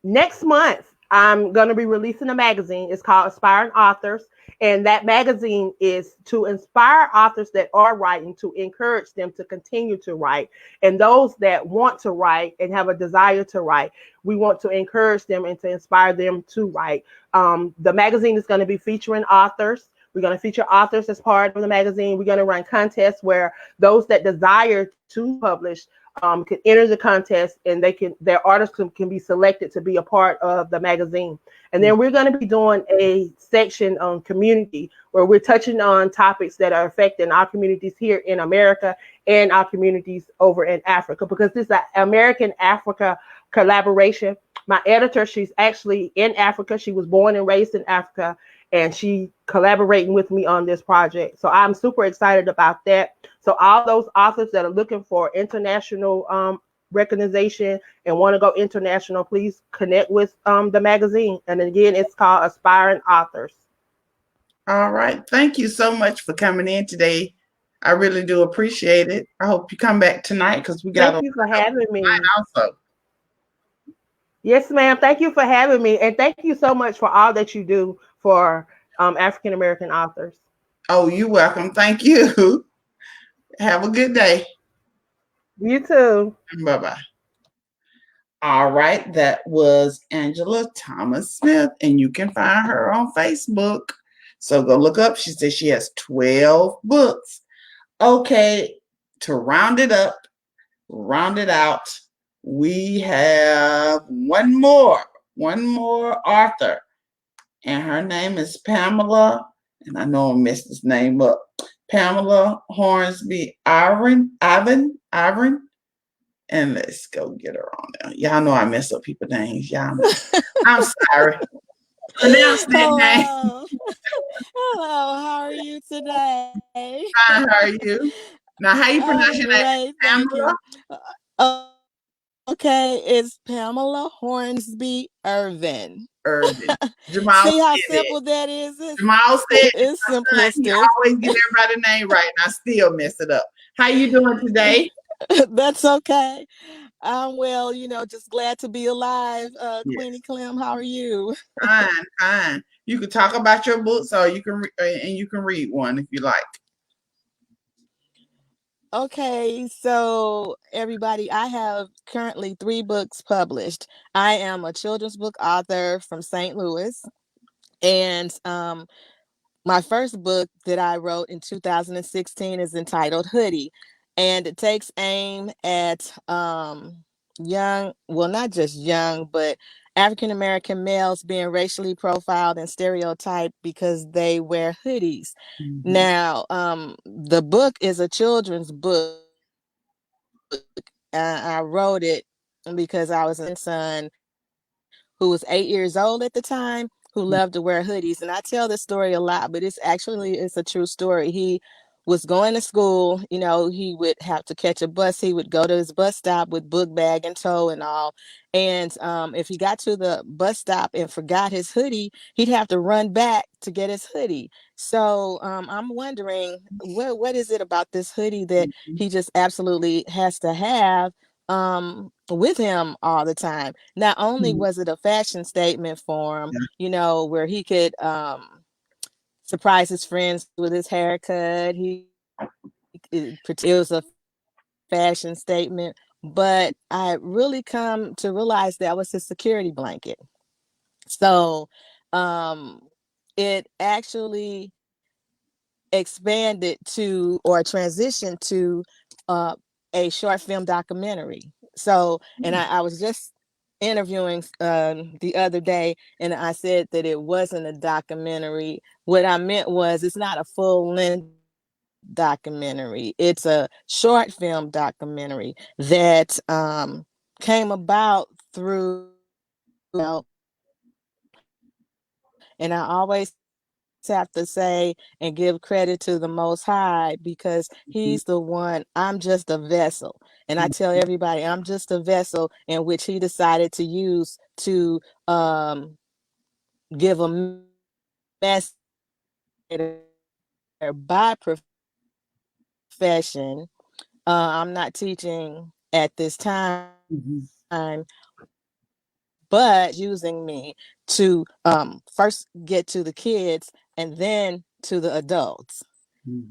Next month, I'm going to be releasing a magazine. It's called Aspiring Authors. And that magazine is to inspire authors that are writing, to encourage them to continue to write. And those that want to write and have a desire to write, we want to encourage them and to inspire them to write. The magazine is going to be featuring authors. We're going to feature authors as part of the magazine. We're going to run contests where those that desire to publish can enter the contest, and their artists can be selected to be a part of the magazine. And then we're going to be doing a section on community, where we're touching on topics that are affecting our communities here in America and our communities over in Africa, because this is an American-Africa collaboration. My editor, she's actually in Africa. She was born and raised in Africa, and she collaborating with me on this project. So I'm super excited about that. So all those authors that are looking for international recognition and want to go international, please connect with the magazine. And again, it's called Aspiring Authors. All right. Thank you so much for coming in today. I really do appreciate it. I hope you come back tonight, because we got. Thank you for having me. Also. Yes, ma'am. Thank you for having me. And thank you so much for all that you do for African American authors. Oh, you're welcome. Thank you. Have a good day. You too. Bye-bye. All right. That was Angela Thomas Smith, and you can find her on Facebook. So go look up. She says she has 12 books. Okay. To round it out, we have one more author, and her name is Pamela, and I know I messed this name up. Pamela Hornsby Irvin, and let's go get her on there. Y'all know I mess up people's names. Y'all know. I'm sorry. Pronounce that name. Hello, how are you today? Fine, how are you? Now, how you pronounce your name? Pamela? Okay, it's Pamela Hornsby Irvin. Jamal, see how simple that is? Jamal said it's simplistic. He always get everybody's name right, and I still mess it up. How you doing today? That's okay. I'm well, just glad to be alive. Yes. Queenie Clem, how are you? Fine. You can talk about your books, or you can read one if you like. Okay, so everybody, I have currently 3 books published. I am a children's book author from St. Louis, and my first book that I wrote in 2016 is entitled Hoodie. and it takes aim at young, well, not just young, but African American males being racially profiled and stereotyped because they wear hoodies. Mm-hmm. Now, the book is a children's book. I wrote it because I was a son who was 8 years old at the time, who loved to wear hoodies. And I tell this story a lot, but it's a true story. He was going to school, he would have to catch a bus. He would go to his bus stop with book bag and tow and all. And if he got to the bus stop and forgot his hoodie, he'd have to run back to get his hoodie. So I'm wondering, what is it about this hoodie that he just absolutely has to have with him all the time? Not only was it a fashion statement for him, where he could surprise his friends with his haircut. It was a fashion statement, but I really come to realize that was his security blanket. So it actually expanded to, or transitioned to, a short film documentary. So, and I was just interviewing the other day, and I said that it wasn't a documentary. What I meant was, it's not a full length documentary. It's a short film documentary that came about through, and I always have to say and give credit to the Most High, because he's the one. I'm just a vessel, and I tell everybody I'm just a vessel in which he decided to use to give a message by profession. I'm not teaching at this time, but using me to first get to the kids and then to the adults,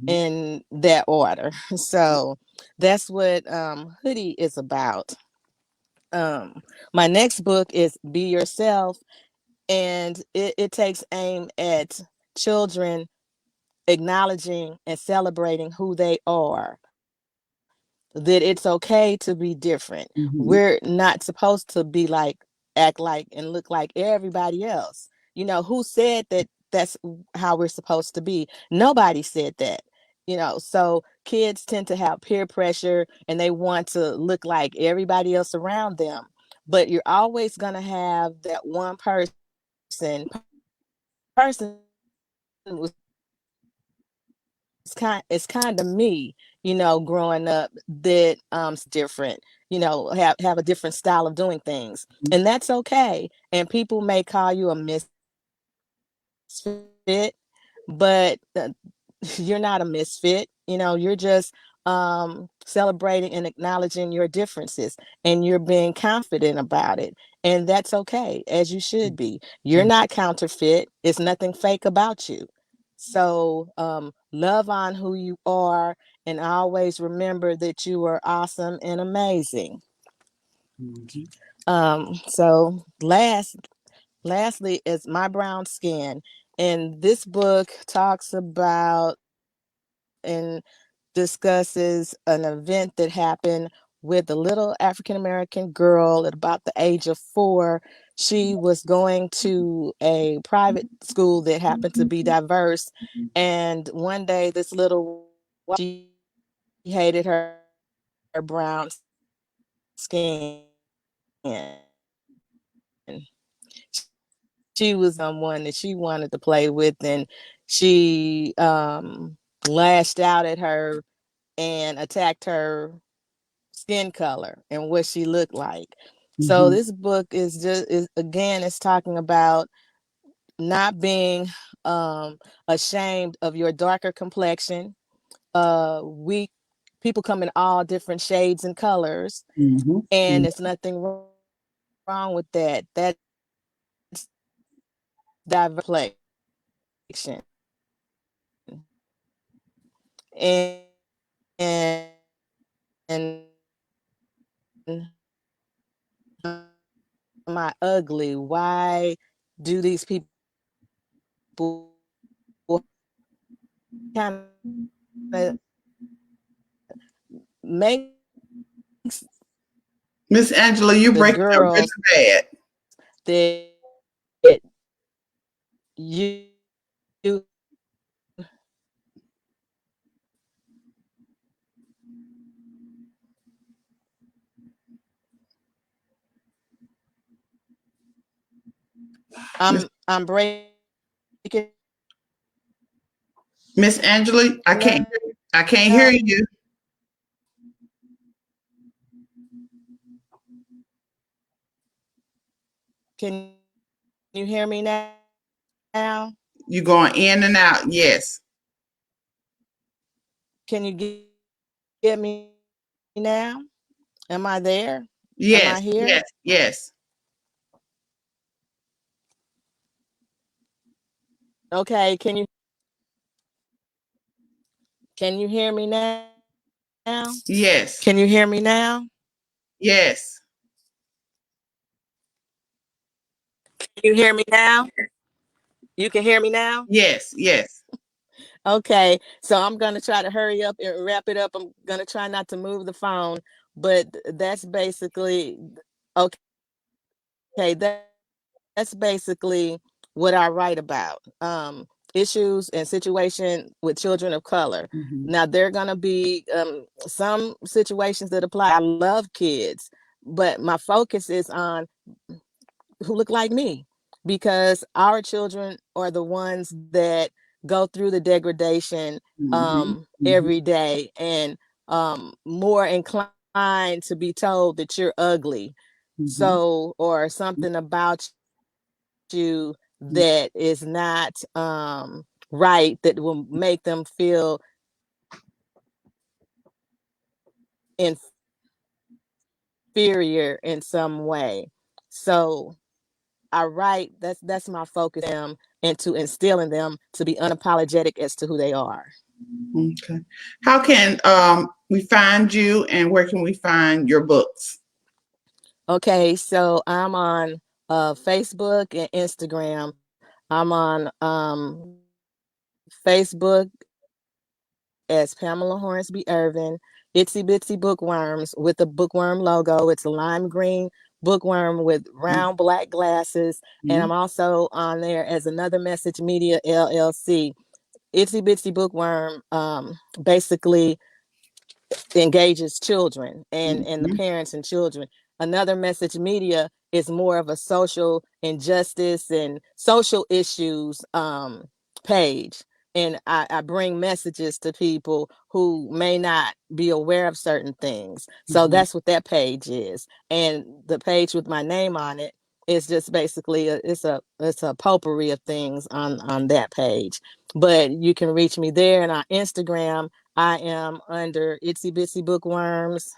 in that order. So that's what Hoodie is about. My next book is Be Yourself, and it takes aim at children acknowledging and celebrating who they are, that it's okay to be different. We're not supposed to be like, act like, and look like everybody else. Who said that that's how we're supposed to be? Nobody said that. So kids tend to have peer pressure and they want to look like everybody else around them. But you're always going to have that one person was it's kind of me, growing up, that different, have a different style of doing things. And that's okay. And people may call you a misfit, but you're not a misfit. You're just celebrating and acknowledging your differences, and you're being confident about it. And that's okay, as you should be. You're not counterfeit. It's nothing fake about you. So love on who you are, and always remember that you are awesome and amazing. So lastly is My Brown Skin. And this book talks about and discusses an event that happened with a little African American girl at about the age of 4. She was going to a private school that happened to be diverse. And one day, this little, she hated her brown skin. She was someone that she wanted to play with, and she lashed out at her and attacked her skin color and what she looked like. So this book is again, it's talking about not being ashamed of your darker complexion. We People come in all different shades and colors, and there's nothing wrong with that. That's diverse complexion. And and am I ugly? Why do these people kind of makes Miss Angela, you the breaking up really girls bad. that you I'm breaking Miss Angela, I can't hear up. you. Can you hear me now? You going in and out. Yes. Can you get me now? Am I there? Am I Yes. here? Yes. Yes. Okay, can you hear me now? Yes. Can you hear me now? Yes. Can you hear me now? You can hear me now? Yes. Yes. Okay, so I'm going to try to hurry up and wrap it up. I'm going to try not to move the phone, but that's basically okay. That's basically what I write about. Issues and situation with children of color. Mm-hmm. Now, there are going to be some situations that apply. I love kids, but my focus is on who look like me, because our children are the ones that go through the degradation Mm-hmm. Mm-hmm. every day, and more inclined to be told that you're ugly, Mm-hmm. so, or something about you that is not right, that will make them feel inferior in some way. So I write, that's my focus, them, and to instill in them to be unapologetic as to who they are. Okay. How can we find you, and where can we find your books? Okay, so I'm on Facebook and Instagram. I'm on Facebook as Pamela Hornsby Irvin, Itsy Bitsy Bookworms with the bookworm logo. It's a lime green bookworm with round black glasses. And I'm also on there as Another Message Media LLC. Itsy Bitsy Bookworm basically engages children and the Mm-hmm. parents and children. Another Message Media is more of a social injustice and social issues page. And I bring messages to people who may not be aware of certain things. So Mm-hmm. that's what that page is. And the page with my name on it is just basically it's a potpourri of things on that page. But you can reach me there, and on Instagram I am under Itsy Bitsy Bookworms.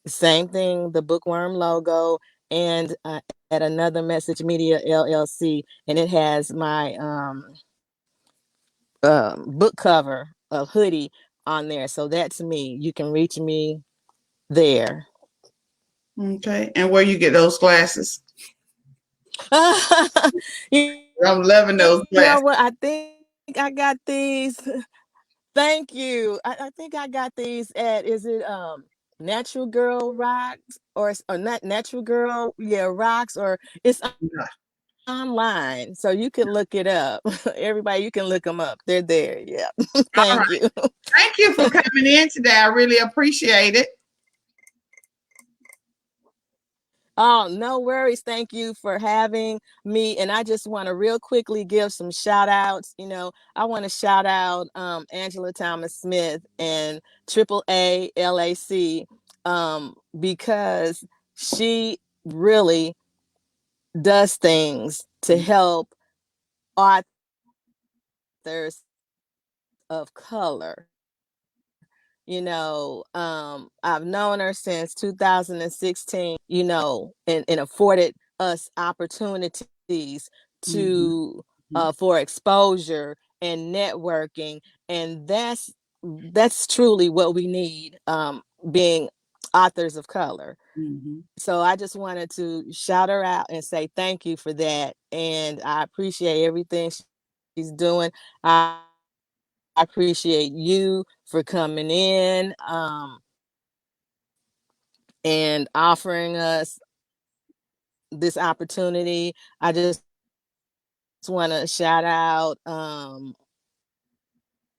Same thing, the bookworm logo, and at Another Message Media LLC, and it has my book cover of hoodie on there. So that's me. You can reach me there. Okay. And where you get those glasses? you, I'm loving those you know glasses. what? I think I got these. Thank you. I think I got these at, is it Natural Girl Rocks, or not Natural Girl, yeah, Rocks, or it's online. So you can look it up. Everybody, you can look them up. They're there. Yeah. All right. Thank you. Thank you for coming in today. I really appreciate it. Oh, no worries. Thank you for having me. And I just want to real quickly give some shout outs. I want to shout out Angela Thomas Smith and AAA LAC, because she really does things to help authors of color. I've known her since 2016, and afforded us opportunities Mm-hmm. to for exposure and networking, and that's truly what we need, being authors of color. Mm-hmm. So I just wanted to shout her out and say thank you for that, and I appreciate everything she's doing. I appreciate you for coming in. and offering us this opportunity. I just want to shout out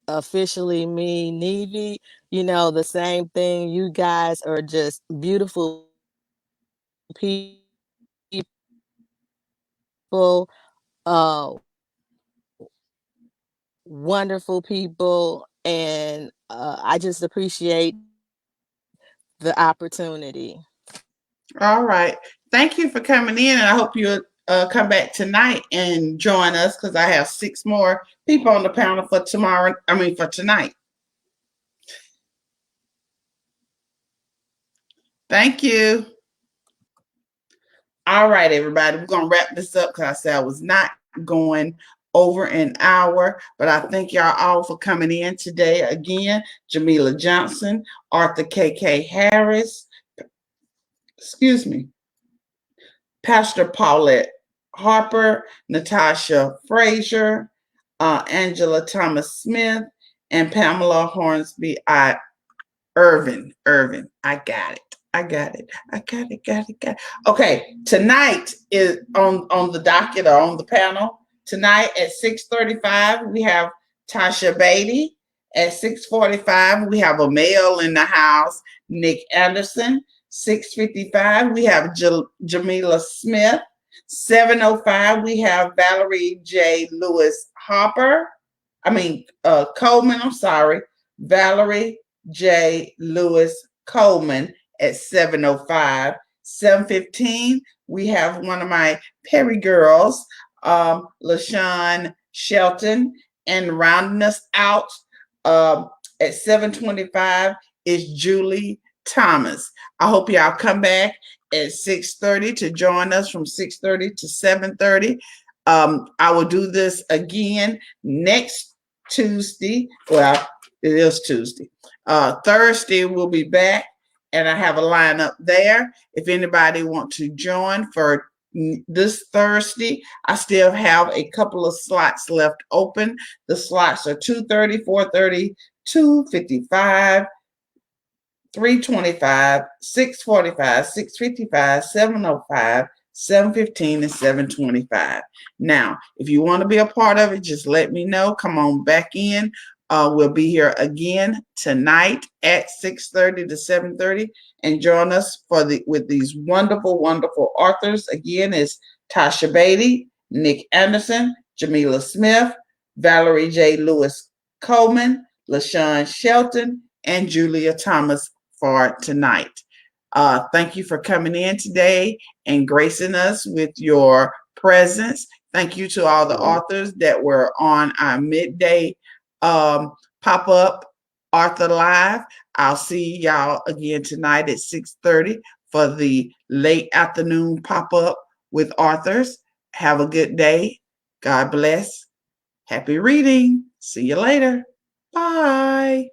officially me, Nevy. You know, the same thing. You guys are just beautiful people, wonderful people, and I just appreciate the opportunity. All right. Thank you for coming in, and I hope you'll come back tonight and join us because I have 6 more people on the panel for tomorrow. For tonight. Thank you. All right, everybody. We're going to wrap this up because I said I was not going over an hour, but I thank y'all all for coming in today. Again, Jamila Johnson, Arthur K.K. Harris, Pastor Paulette Harper, Natasha Frazier, Angela Thomas Smith, and Pamela Hornsby. Irvin. I got it. Okay, tonight is on the docket or on the panel. Tonight at 6:35, we have Tasha Beatty. At 6:45, we have a male in the house, Nick Anderson. 6:55, we have Jamila Smith. 7:05, we have Valerie J. Lewis Coleman. I'm sorry, Valerie J. Lewis Coleman at 7:05. 7:15, we have one of my Perry girls, LaShawn Shelton, and rounding us out at 7:25 is Julie Thomas. I hope y'all come back at 6:30 to join us from 6:30 to 7:30. I will do this again next Tuesday. Well, it is Tuesday. Thursday we'll be back, and I have a lineup there. If anybody wants to join for this Thursday, I still have a couple of slots left open. The slots are 2:30, 4:30, 2:55, 3:25, 6:45, 6:55, 7:05, 7:15, and 7:25. Now, if you want to be a part of it, just let me know. Come on back in. We'll be here again tonight at 6:30 to 7:30, and join us with these wonderful authors. Again, is Tasha Beatty, Nick Anderson, Jamila Smith, Valerie J. Lewis Coleman, LaShawn Shelton, and Julia Thomas for tonight. Thank you for coming in today and gracing us with your presence. Thank you to all the authors that were on our MidDay pop-up Author Live. I'll see y'all again tonight at 6:30 for the late afternoon pop-up with authors. Have a good day. God bless. Happy reading. See you later. Bye.